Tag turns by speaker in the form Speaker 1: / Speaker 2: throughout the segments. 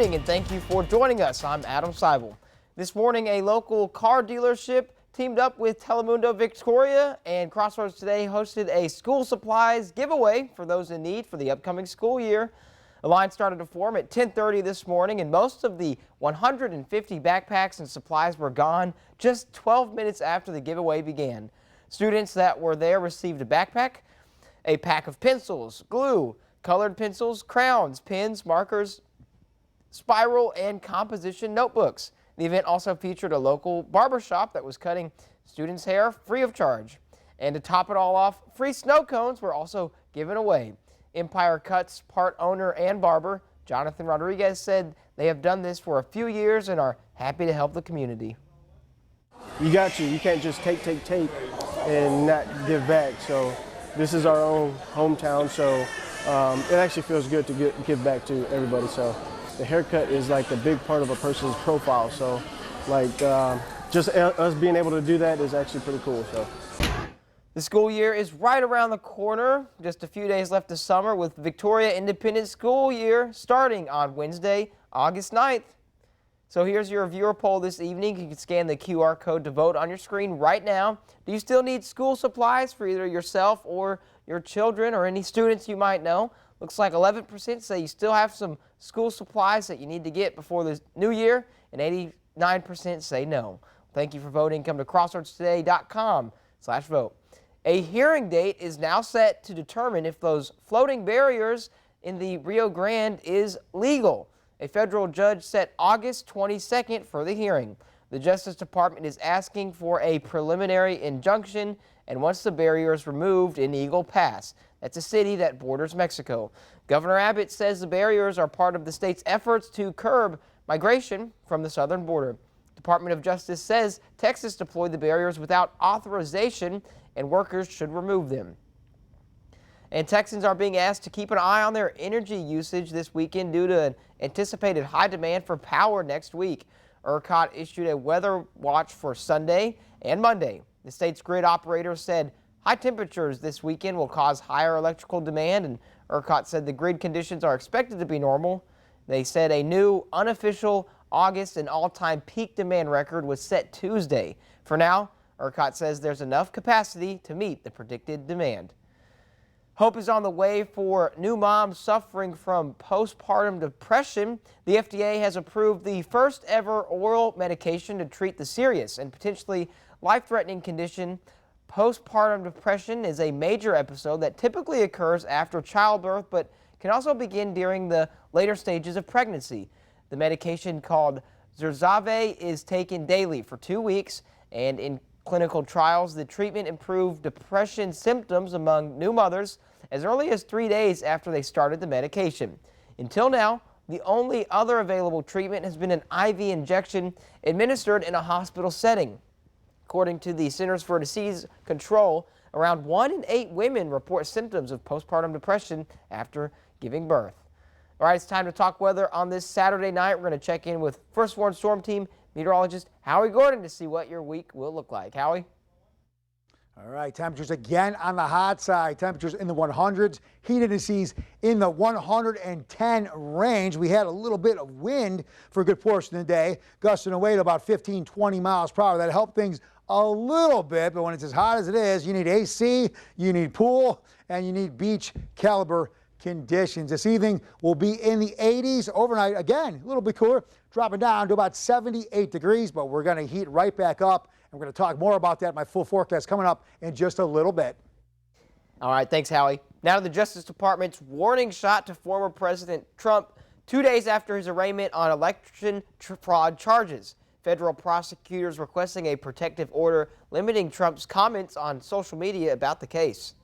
Speaker 1: And thank you for joining us. I'm Adam Seibel. This morning, a local car dealership teamed up with Telemundo Victoria, and Crossroads Today hosted a school supplies giveaway for those in need for the upcoming school year. A line started to form at 10:30 this morning, and most of the 150 backpacks and supplies were gone just 12 minutes after the giveaway began. Students that were there received a backpack, a pack of pencils, glue, colored pencils, crayons, pens, markers, spiral, and composition notebooks. The event also featured a local barbershop that was cutting students' hair free of charge. And to top it all off, free snow cones were also given away. Empire Cuts part owner and barber Jonathan Rodriguez said they have done this for a few years and are happy to help the community.
Speaker 2: You got to. You can't just take and not give back. So this is our own hometown, so it actually feels good to give back to everybody. So the haircut is like a big part of a person's profile. So like just us being able to do that is actually pretty cool. So
Speaker 1: the school year is right around the corner. Just a few days left this summer with Victoria Independent School Year starting on Wednesday, August 9th. So here's your viewer poll this evening. You can scan the QR code to vote on your screen right now. Do you still need school supplies for either yourself or your children or any students you might know? Looks like 11% say you still have some school supplies that you need to get before the new year, and 89% say no. Thank you for voting. Come to crossroadstoday.com/vote. A hearing date is now set to determine if those floating barriers in the Rio Grande is legal. A federal judge set August 22nd for the hearing. The Justice Department is asking for a preliminary injunction and wants the barriers removed in Eagle Pass. That's a city that borders Mexico. Governor Abbott says the barriers are part of the state's efforts to curb migration from the southern border. Department of Justice says Texas deployed the barriers without authorization and workers should remove them. And Texans are being asked to keep an eye on their energy usage this weekend due to an anticipated high demand for power next week. ERCOT issued a weather watch for Sunday and Monday. The state's grid operator said high temperatures this weekend will cause higher electrical demand, and ERCOT said the grid conditions are expected to be normal. They said a new unofficial August and all-time peak demand record was set Tuesday. For now, ERCOT says there's enough capacity to meet the predicted demand. Hope is on the way for new moms suffering from postpartum depression. The FDA has approved the first ever oral medication to treat the serious and potentially life-threatening condition. Postpartum depression is a major episode that typically occurs after childbirth, but can also begin during the later stages of pregnancy. The medication called Zurzuvae is taken daily for 2 weeks, and in clinical trials, the treatment improved depression symptoms among new mothers as early as 3 days after they started the medication. Until now, the only other available treatment has been an IV injection administered in a hospital setting. According to the Centers for Disease Control, around 1 in 8 women report symptoms of postpartum depression after giving birth. All right, it's time to talk weather on this Saturday night. We're going to check in with First Warn Storm Team meteorologist Howie Gordon to see what your week will look like. Howie?
Speaker 3: All right, temperatures again on the hot side. Temperatures in the 100s, heat indices in the 110 range. We had a little bit of wind for a good portion of the day, gusting away to about 15, 20 miles per hour. That helped things a little bit, but when it's as hot as it is, you need AC, you need pool, and you need beach caliber conditions. This evening will be in the 80s. Overnight, again, a little bit cooler, dropping down to about 78 degrees, but we're going to heat right back up. And we're going to talk more about that, my full forecast coming up in just a little bit.
Speaker 1: All right, thanks, Howie. Now to the Justice Department's warning shot to former President Trump 2 days after his arraignment on election fraud charges. Federal prosecutors requesting a protective order limiting Trump's comments on social media about the case.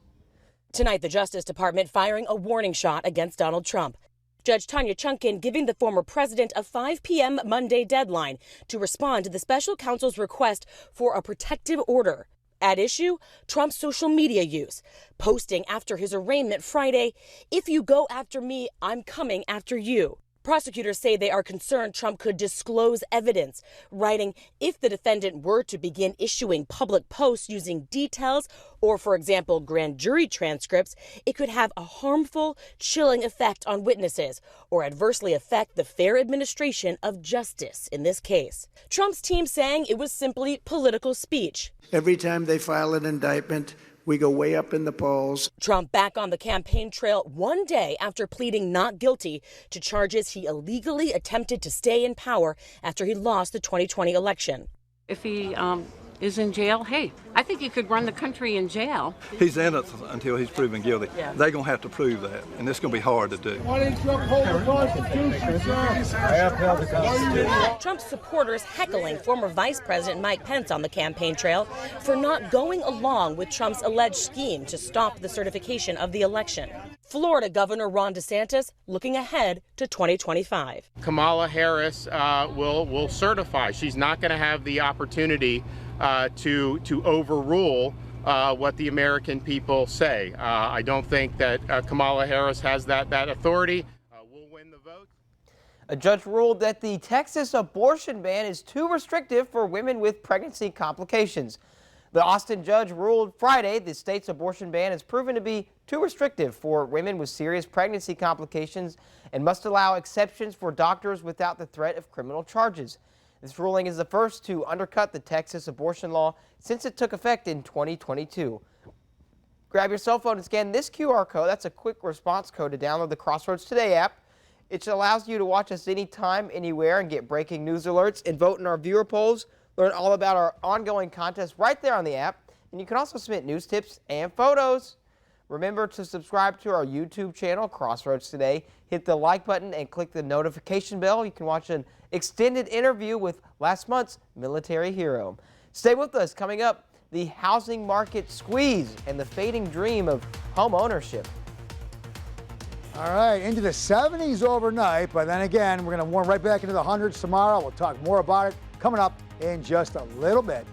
Speaker 4: Tonight, the Justice Department firing a warning shot against Donald Trump. Judge Tanya Chunkin giving the former president a 5 p.m. Monday deadline to respond to the special counsel's request for a protective order. At issue, Trump's social media use, posting after his arraignment Friday, "If you go after me, I'm coming after you." Prosecutors say they are concerned Trump could disclose evidence, writing, if the defendant were to begin issuing public posts using details or, for example, grand jury transcripts, it could have a harmful, chilling effect on witnesses or adversely affect the fair administration of justice in this case. Trump's team saying it was simply political speech.
Speaker 5: Every time they file an indictment, we go way up in the polls.
Speaker 4: Trump back on the campaign trail one day after pleading not guilty to charges he illegally attempted to stay in power after he lost the 2020 election.
Speaker 6: If he is in jail, hey, I think he could run the country in jail.
Speaker 7: He's innocent until he's proven guilty. Yeah. They're going to have to prove that, and it's going to be hard to do.
Speaker 8: Why didn't Trump hold the Constitution, sir? I upheld the Constitution.
Speaker 4: Trump's supporters heckling former Vice President Mike Pence on the campaign trail for not going along with Trump's alleged scheme to stop the certification of the election. Florida Governor Ron DeSantis looking ahead to 2025.
Speaker 9: Kamala Harris will certify. She's not going to have the opportunity to overrule what the American people say. I don't think that Kamala Harris has that authority. We'll win the vote.
Speaker 1: A judge ruled that the Texas abortion ban is too restrictive for women with pregnancy complications. The Austin judge ruled Friday the state's abortion ban has proven to be too restrictive for women with serious pregnancy complications and must allow exceptions for doctors without the threat of criminal charges. This ruling is the first to undercut the Texas abortion law since it took effect in 2022. Grab your cell phone and scan this QR code. That's a quick response code to download the Crossroads Today app. It allows you to watch us anytime, anywhere, and get breaking news alerts and vote in our viewer polls. Learn all about our ongoing contests right there on the app. And you can also submit news tips and photos. Remember to subscribe to our YouTube channel, Crossroads Today. Hit the like button and click the notification bell. You can watch an extended interview with last month's military hero. Stay with us. Coming up, the housing market squeeze and the fading dream of home ownership.
Speaker 3: All right, into the 70s overnight, but then again, we're going to warm right back into the hundreds tomorrow. We'll talk more about it coming up in just a little bit.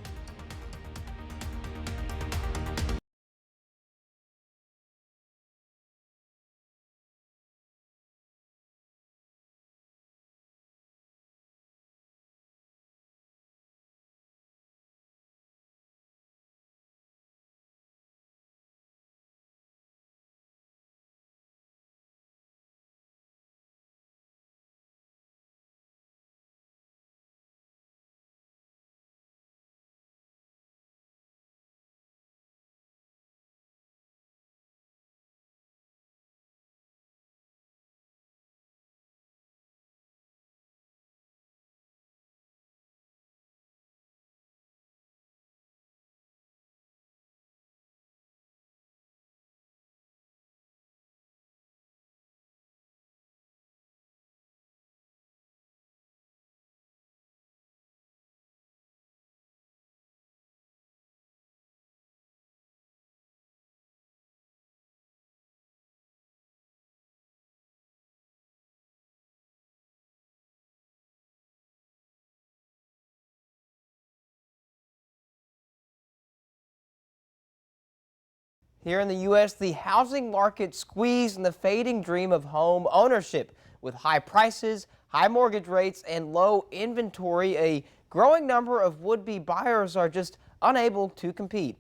Speaker 1: Here in the U.S., the housing market squeeze and the fading dream of home ownership. With high prices, high mortgage rates, and low inventory, a growing number of would-be buyers are just unable to compete.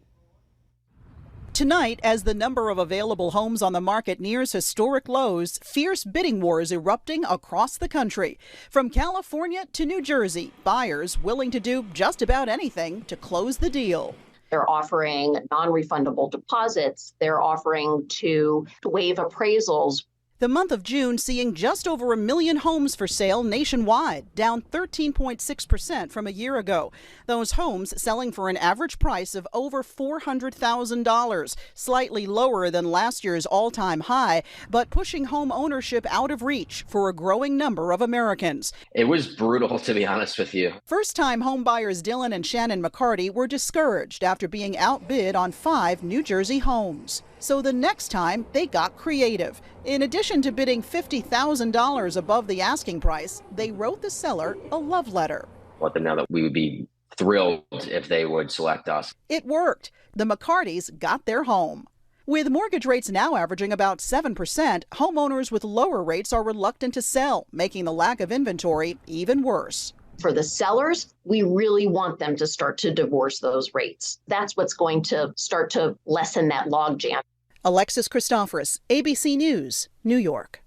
Speaker 10: Tonight, as the number of available homes on the market nears historic lows, fierce bidding wars erupting across the country. From California to New Jersey, buyers willing to do just about anything to close the deal.
Speaker 11: They're offering non-refundable deposits. They're offering to waive appraisals.
Speaker 10: The month of June seeing just over 1 million homes for sale nationwide, down 13.6% from a year ago. Those homes selling for an average price of over $400,000, slightly lower than last year's all-time high, but pushing home ownership out of reach for a growing number of Americans.
Speaker 12: It was brutal, to be honest with you.
Speaker 10: First-time home buyers Dylan and Shannon McCarty were discouraged after being outbid on 5 New Jersey homes. So the next time, they got creative. In addition to bidding $50,000 above the asking price, they wrote the seller a love letter.
Speaker 12: Let them know that we would be thrilled if they would select us.
Speaker 10: It worked. The McCartys got their home. With mortgage rates now averaging about 7%, homeowners with lower rates are reluctant to sell, making the lack of inventory even worse.
Speaker 11: For the sellers, we really want them to start to divorce those rates. That's what's going to start to lessen that logjam.
Speaker 10: Alexis Christoforous, ABC News, New York.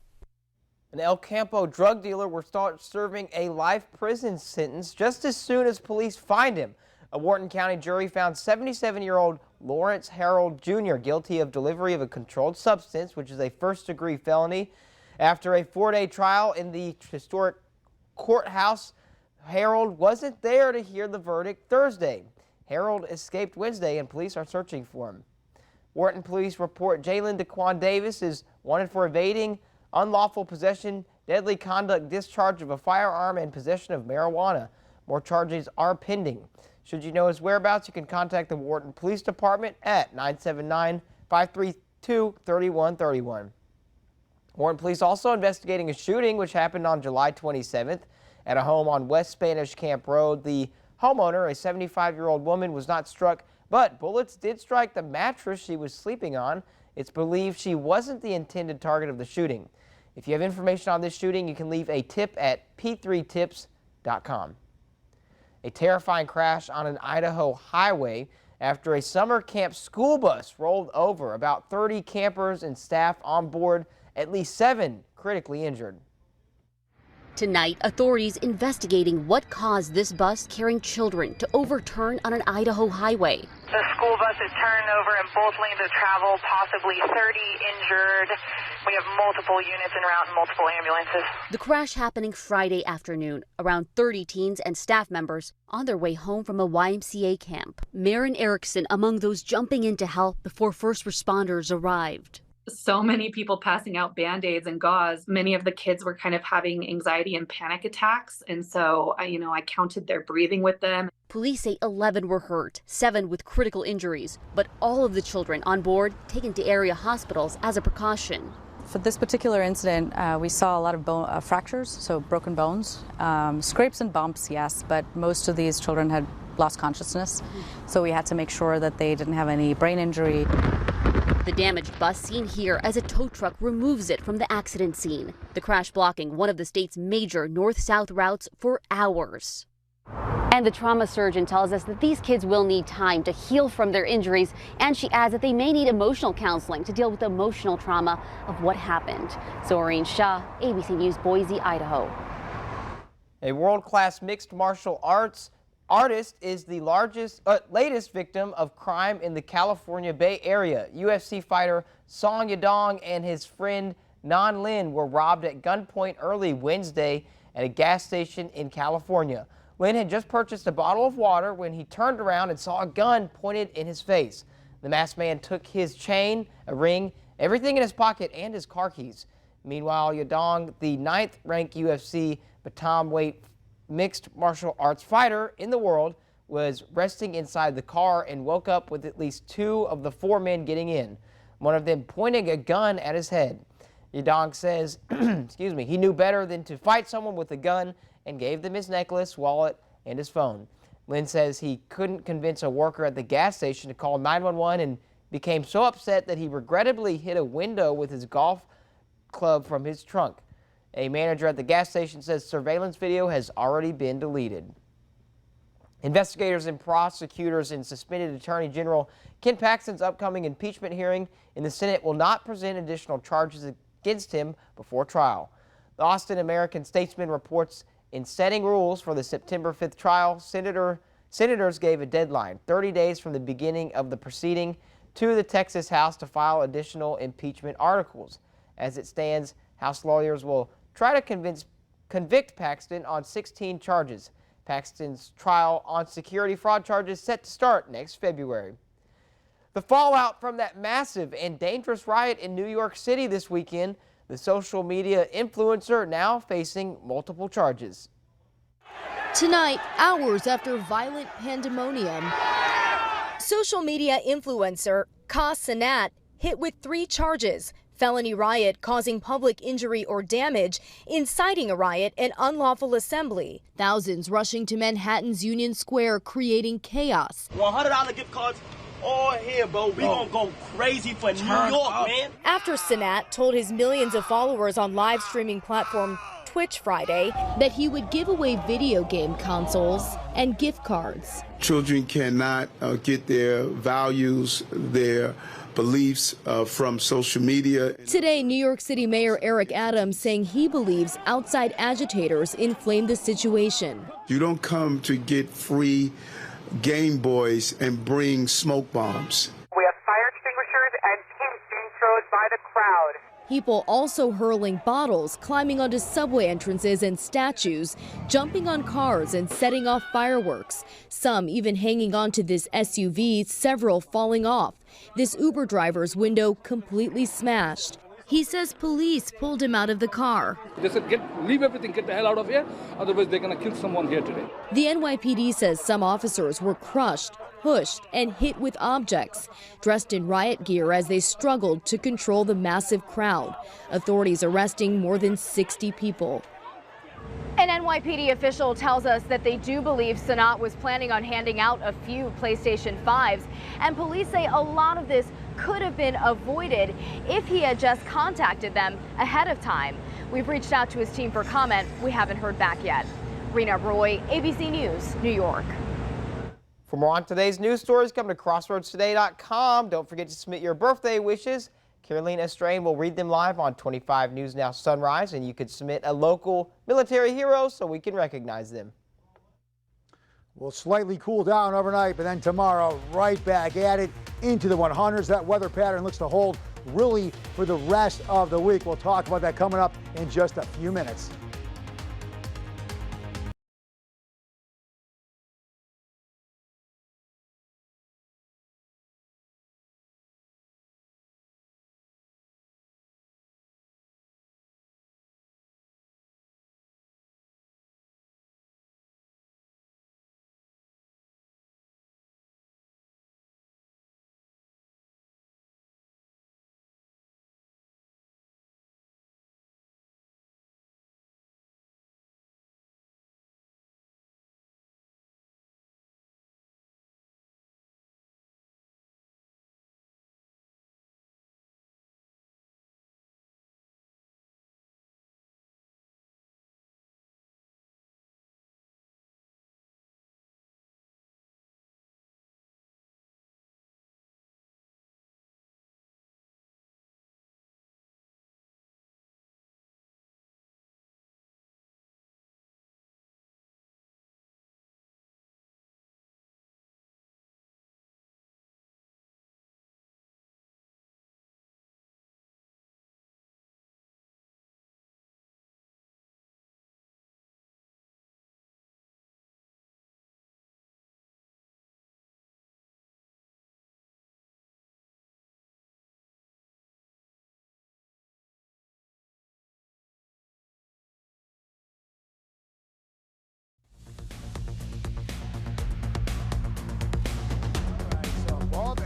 Speaker 1: An El Campo drug dealer will start serving a life prison sentence just as soon as police find him. A Wharton County jury found 77-year-old Lawrence Harold Jr. guilty of delivery of a controlled substance, which is a first-degree felony. After a 4-day trial in the historic courthouse, Harold wasn't there to hear the verdict Thursday. Harold escaped Wednesday, and police are searching for him. Wharton police report Jalen Daquan Davis is wanted for evading, unlawful possession, deadly conduct, discharge of a firearm, and possession of marijuana. More charges are pending. Should you know his whereabouts, you can contact the Wharton Police Department at 979-532-3131. Wharton police also investigating a shooting which happened on July 27th at a home on West Spanish Camp Road. The homeowner, a 75-year-old woman, was not struck, but bullets did strike the mattress she was sleeping on. It's believed she wasn't the intended target of the shooting. If you have information on this shooting, you can leave a tip at p3tips.com. A terrifying crash on an Idaho highway after a summer camp school bus rolled over. About 30 campers and staff on board, at least 7 critically injured.
Speaker 13: Tonight, authorities investigating what caused this bus carrying children to overturn on an Idaho highway.
Speaker 14: The school bus is turned over in both lanes of travel, possibly 30 injured. We have multiple units en route and multiple ambulances.
Speaker 13: The crash happening Friday afternoon. Around 30 teens and staff members on their way home from a YMCA camp. Marin Erickson among those jumping in to help before first responders arrived.
Speaker 15: So many people passing out Band-Aids and gauze. Many of the kids were kind of having anxiety and panic attacks. And so, I counted their breathing with them.
Speaker 13: Police say 11 were hurt, 7 with critical injuries, but all of the children on board taken to area hospitals as a precaution.
Speaker 16: For this particular incident, we saw a lot of fractures, so broken bones, scrapes and bumps, yes, but most of these children had lost consciousness. So we had to make sure that they didn't have any brain injury.
Speaker 13: The damaged bus seen here as a tow truck removes it from the accident scene. The crash blocking one of the state's major north-south routes for hours. And the trauma surgeon tells us that these kids will need time to heal from their injuries, and she adds that they may need emotional counseling to deal with the emotional trauma of what happened. Zoreen Shah, ABC News, Boise, Idaho.
Speaker 1: A world-class mixed martial arts artist is the latest victim of crime in the California Bay Area. UFC fighter Song Yadong and his friend Nan Lin were robbed at gunpoint early Wednesday at a gas station in California. Lin had just purchased a bottle of water when he turned around and saw a gun pointed in his face. The masked man took his chain, a ring, everything in his pocket, and his car keys. Meanwhile, Yadong, the 9th-ranked UFC bantamweight mixed martial arts fighter in the world, was resting inside the car and woke up with at least 2 of the 4 men getting in, one of them pointing a gun at his head. Yadong says he knew better than to fight someone with a gun and gave them his necklace, wallet, and his phone. Lin says he couldn't convince a worker at the gas station to call 911 and became so upset that he regrettably hit a window with his golf club from his trunk. A manager at the gas station says surveillance video has already been deleted. Investigators and prosecutors in suspended Attorney General Ken Paxton's upcoming impeachment hearing in the Senate will not present additional charges against him before trial. The Austin American-Statesman reports in setting rules for the September 5th trial, senators gave a deadline, 30 days from the beginning of the proceeding, to the Texas House to file additional impeachment articles. As it stands, House lawyers will try to convict Paxton on 16 charges. Paxton's trial on security fraud charges set to start next February. The fallout from that massive and dangerous riot in New York City this weekend, the social media influencer now facing multiple charges.
Speaker 17: Tonight, hours after violent pandemonium, social media influencer Ka Sanat hit with 3 charges: felony riot causing public injury or damage, inciting a riot, and unlawful assembly. Thousands rushing to Manhattan's Union Square, creating chaos.
Speaker 18: $100 gift cards all here, bro. We gonna go crazy for New York, man.
Speaker 17: After Sanat told his millions of followers on live streaming platform Twitch Friday that he would give away video game consoles and gift cards.
Speaker 19: Children cannot get their values, their beliefs from social media.
Speaker 17: Today, New York City Mayor Eric Adams saying he believes outside agitators inflamed the situation.
Speaker 19: You don't come to get free Game Boys and bring smoke bombs.
Speaker 14: We have fire extinguishers and tents being thrown by the crowd.
Speaker 17: People also hurling bottles, climbing onto subway entrances and statues, jumping on cars and setting off fireworks. Some even hanging onto this SUV, several falling off. This Uber driver's window completely smashed. He says police pulled him out of the car.
Speaker 20: They said, leave everything, get the hell out of here, otherwise they're going to kill someone here today.
Speaker 17: The NYPD says some officers were crushed, pushed, and hit with objects, dressed in riot gear as they struggled to control the massive crowd. Authorities arresting more than 60 people.
Speaker 21: An NYPD official tells us that they do believe Sanat was planning on handing out a few PlayStation 5s, and police say a lot of this could have been avoided if he had just contacted them ahead of time. We've reached out to his team for comment. We haven't heard back yet. Rena Roy, ABC News, New York.
Speaker 1: For more on today's news stories, come to crossroadstoday.com. Don't forget to submit your birthday wishes. Caroline Estrain will read them live on 25 News Now Sunrise, and you could submit a local military hero so we can recognize them.
Speaker 3: We'll slightly cool down overnight, but then tomorrow right back at it into the 100s. That weather pattern looks to hold really for the rest of the week. We'll talk about that coming up in just a few minutes.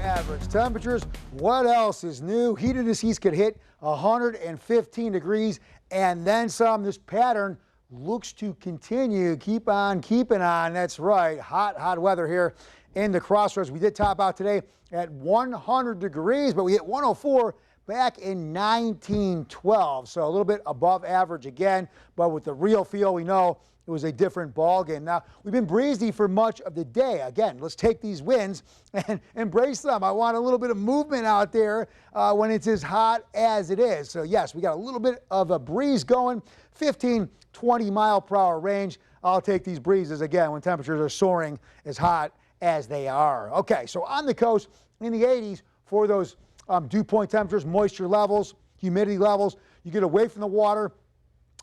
Speaker 3: Average temperatures. What else is new? Heat indices could hit 115 degrees and then some. This pattern looks to continue. Keep on keeping on. That's right. Hot weather here in the Crossroads. We did top out today at 100 degrees, but we hit 104 back in 1912. So a little bit above average again, but with the real feel, we know it was a different ball game. Now, we've been breezy for much of the day. Again, let's take these wins and embrace them. I want a little bit of movement out there when it's as hot as it is. So, yes, we got a little bit of a breeze going, 15, 20 mile per hour range. I'll take these breezes again when temperatures are soaring as hot as they are. Okay, so on the coast in the 80s for those dew point temperatures, moisture levels, humidity levels. You get away from the water.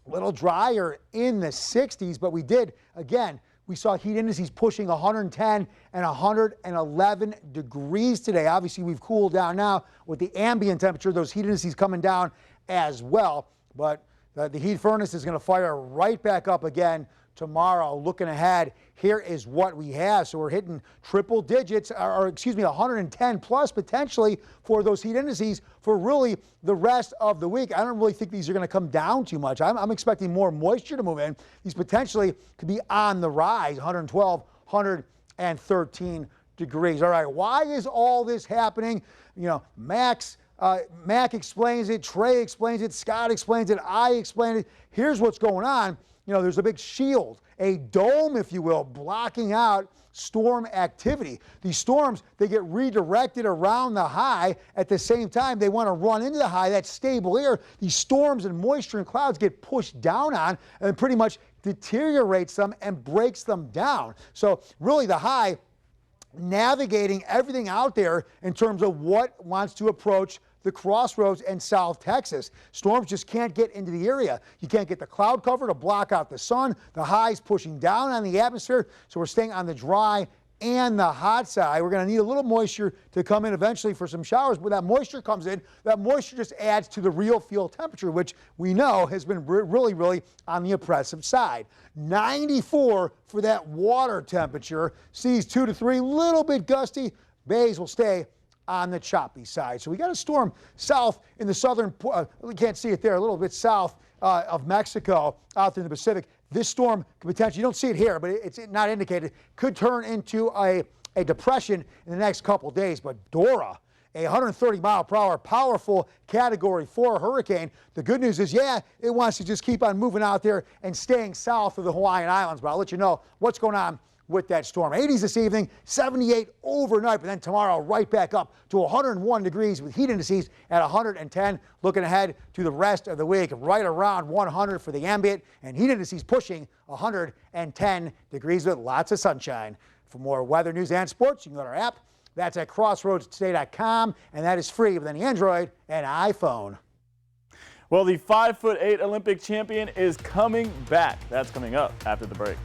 Speaker 3: A little drier in the 60s, but we did, again, we saw heat indices pushing 110 and 111 degrees today. Obviously, we've cooled down now with the ambient temperature, those heat indices coming down as well. But the heat furnace is going to fire right back up again tomorrow. Looking ahead, here is what we have. So we're hitting triple digits, or excuse me, 110 plus potentially for those heat indices for really the rest of the week. I don't really think these are going to come down too much. I'm expecting more moisture to move in. These potentially could be on the rise, 112, 113 degrees. All right, why is all this happening? You know, Mac explains it, Trey explains it, Scott explains it, I explain it. Here's what's going on. You know, there's a big shield, a dome, if you will, blocking out storm activity. These storms, they get redirected around the high. At the same time, they want to run into the high, that stable air. These storms and moisture and clouds get pushed down on and pretty much deteriorates them and breaks them down. So really the high navigating everything out there in terms of what wants to approach the crossroads in South Texas. Storms just can't get into the area. You can't get the cloud cover to block out the sun. The high's pushing down on the atmosphere, so we're staying on the dry and the hot side. We're going to need a little moisture to come in eventually for some showers. When that moisture comes in, that moisture just adds to the real field temperature, which we know has been really on the oppressive side. 94 for that water temperature. Seas 2 to 3, little bit gusty. Bays will stay on the choppy side. So we got a storm south in the southern, we can't see it there, a little bit south of Mexico out there in the Pacific. This storm could potentially, you don't see it here, but it's not indicated, could turn into a depression in the next couple days. But Dora, a 130-mile-per-hour powerful Category 4 hurricane. The good news is, yeah, it wants to just keep on moving out there and staying south of the Hawaiian Islands. But I'll let you know what's going on with that storm. 80s this evening, 78 overnight, but then tomorrow right back up to 101 degrees with heat indices at 110. Looking ahead to the rest of the week, right around 100 for the ambient, and heat indices pushing 110 degrees with lots of sunshine. For more weather, news, and sports, you can go to our app. That's at crossroadstoday.com, and that is free with any Android and iPhone.
Speaker 2: Well, the 5'8" Olympic champion is coming back. That's coming up after the break.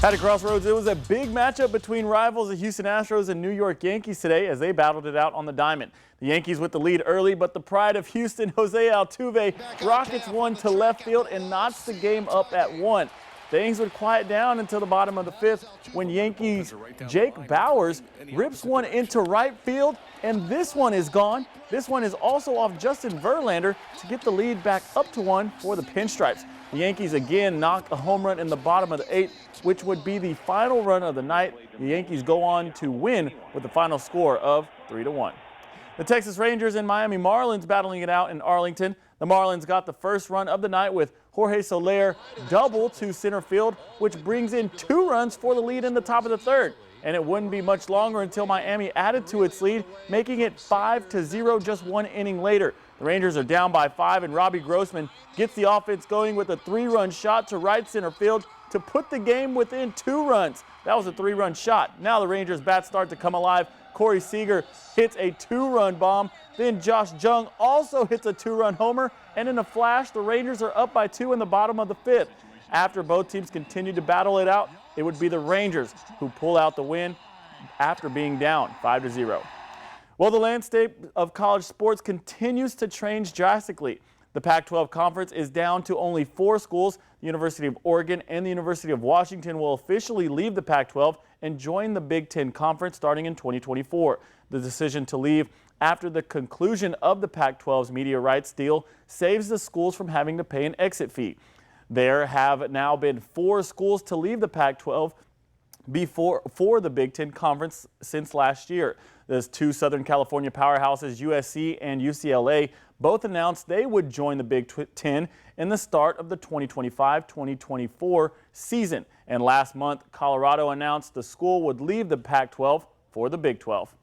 Speaker 2: At a Crossroads, it was a big matchup between rivals, the Houston Astros and New York Yankees today as they battled it out on the diamond. The Yankees with the lead early, but the pride of Houston, Jose Altuve, rockets one to left field and knocks the game up at 1. Things would quiet down until the bottom of the 5th when Yankees' Jake Bauers rips one into right field, and this one is gone. This one is also off Justin Verlander to get the lead back up to 1 for the Pinstripes. The Yankees again knock a home run in the bottom of the 8th, which would be the final run of the night. The Yankees go on to win with the final score of 3-1. The Texas Rangers and Miami Marlins battling it out in Arlington. The Marlins got the first run of the night with Jorge Soler double to center field, which brings in 2 runs for the lead in the top of the 3rd. And it wouldn't be much longer until Miami added to its lead, making it 5-0 just 1 inning later. The Rangers are down by 5, and Robbie Grossman gets the offense going with a 3-run shot to right center field to put the game within 2 runs. That was a 3-run shot. Now the Rangers' bats start to come alive. Corey Seager hits a 2-run bomb. Then Josh Jung also hits a 2-run homer. And in a flash, the Rangers are up by 2 in the bottom of the 5th. After both teams continue to battle it out, it would be the Rangers who pull out the win after being down 5-0. Well, the landscape of college sports continues to change drastically. The Pac-12 Conference is down to only 4 schools. The University of Oregon and the University of Washington will officially leave the Pac-12 and join the Big Ten Conference starting in 2024. The decision to leave after the conclusion of the Pac-12's media rights deal saves the schools from having to pay an exit fee. There have now been 4 schools to leave the Pac-12 for the Big Ten Conference since last year. Those 2 Southern California powerhouses, USC and UCLA, both announced they would join the Big Ten in the start of the 2025-2024 season. And last month, Colorado announced the school would leave the Pac-12 for the Big 12.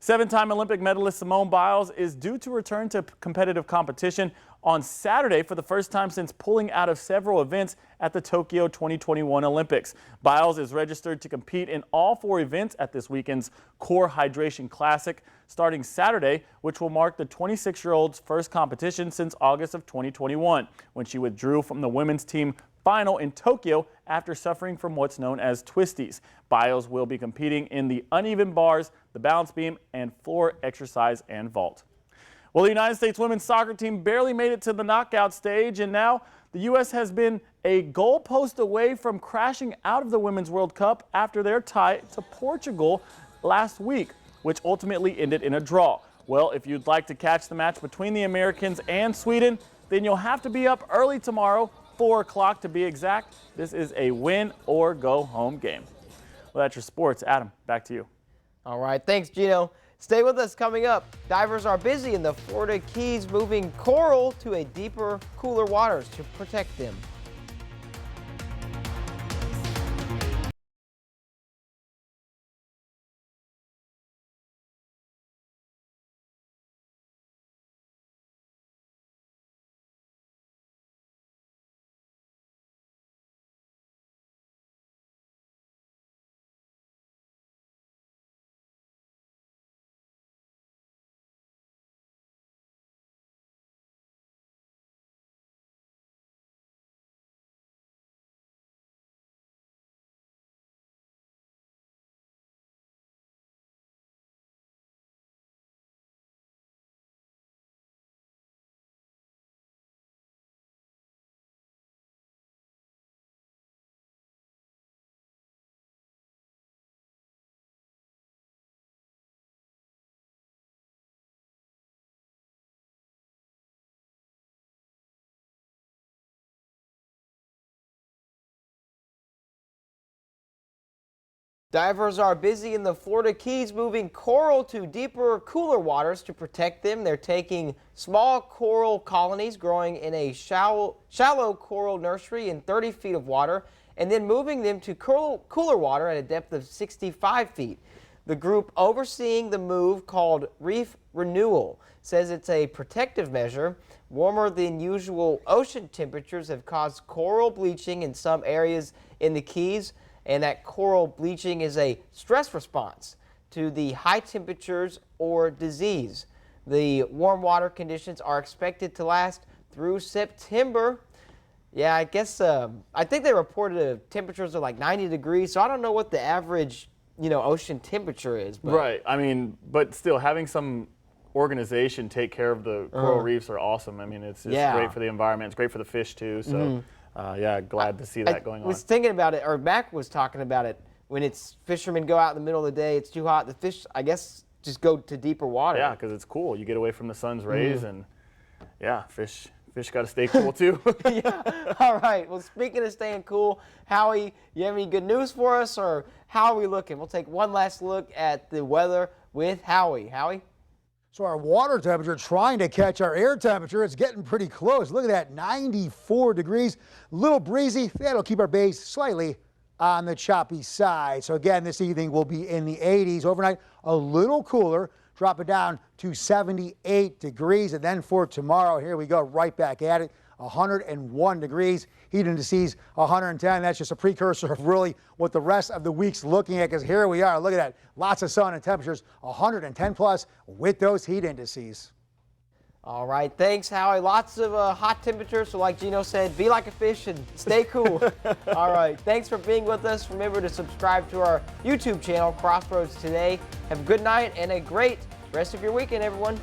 Speaker 2: 7-time Olympic medalist Simone Biles is due to return to competitive competition on Saturday for the first time since pulling out of several events at the Tokyo 2021 Olympics. Biles is registered to compete in all 4 events at this weekend's Core Hydration Classic starting Saturday, which will mark the 26-year-old's first competition since August of 2021, when she withdrew from the women's team final in Tokyo after suffering from what's known as twisties. Biles will be competing in the uneven bars, the balance beam, and floor exercise and vault. Well, the United States women's soccer team barely made it to the knockout stage, and now the U.S. has been a goalpost away from crashing out of the Women's World Cup after their tie to Portugal last week, which ultimately ended in a draw. Well, if you'd like to catch the match between the Americans and Sweden, then you'll have to be up early tomorrow, 4 o'clock to be exact. This is a win or go home game. Well, that's your sports. Adam, back to you.
Speaker 1: All right, thanks, Gino. Stay with us. Coming up, divers are busy in the Florida Keys moving coral to a deeper, cooler waters to protect them. Divers are busy in the Florida Keys moving coral to deeper, cooler waters to protect them. They're taking small coral colonies growing in a shallow coral nursery in 30 feet of water and then moving them to cooler water at a depth of 65 feet. The group overseeing the move, called Reef Renewal, says it's a protective measure. Warmer than usual ocean temperatures have caused coral bleaching in some areas in the Keys, and that coral bleaching is a stress response to the high temperatures or disease. The warm water conditions are expected to last through September. Yeah, I guess, I think they reported temperatures of like 90 degrees, so I don't know what the average, ocean temperature is. But.
Speaker 2: Right, I mean, but still having some organization take care of the coral reefs are awesome. I mean, it's great for the environment, it's great for the fish too, so. Yeah, glad to see that going on.
Speaker 1: I was thinking about it, or Mac was talking about it, when fishermen go out in the middle of the day, it's too hot, the fish, I guess, just go to deeper water.
Speaker 2: Yeah, because it's cool. You get away from the sun's rays, and yeah, fish got to stay cool too.
Speaker 1: Yeah, all right. Well, speaking of staying cool, Howie, you have any good news for us, or how are we looking? We'll take one last look at the weather with Howie. Howie?
Speaker 3: So our water temperature trying to catch our air temperature. It's getting pretty close. Look at that, 94 degrees. A little breezy. That'll keep our base slightly on the choppy side. So again, this evening will be in the 80s. Overnight, a little cooler. drop it down to 78 degrees. And then for tomorrow, here we go, right back at it. 101 degrees, heat indices 110. That's just a precursor of really what the rest of the week's looking at, because here we are. Look at that. Lots of sun and temperatures 110 plus with those heat indices.
Speaker 1: All right, thanks, Howie. Lots of hot temperatures, so like Gino said, be like a fish and stay cool. All right, thanks for being with us. Remember to subscribe to our YouTube channel, Crossroads Today. Have a good night and a great rest of your weekend, everyone.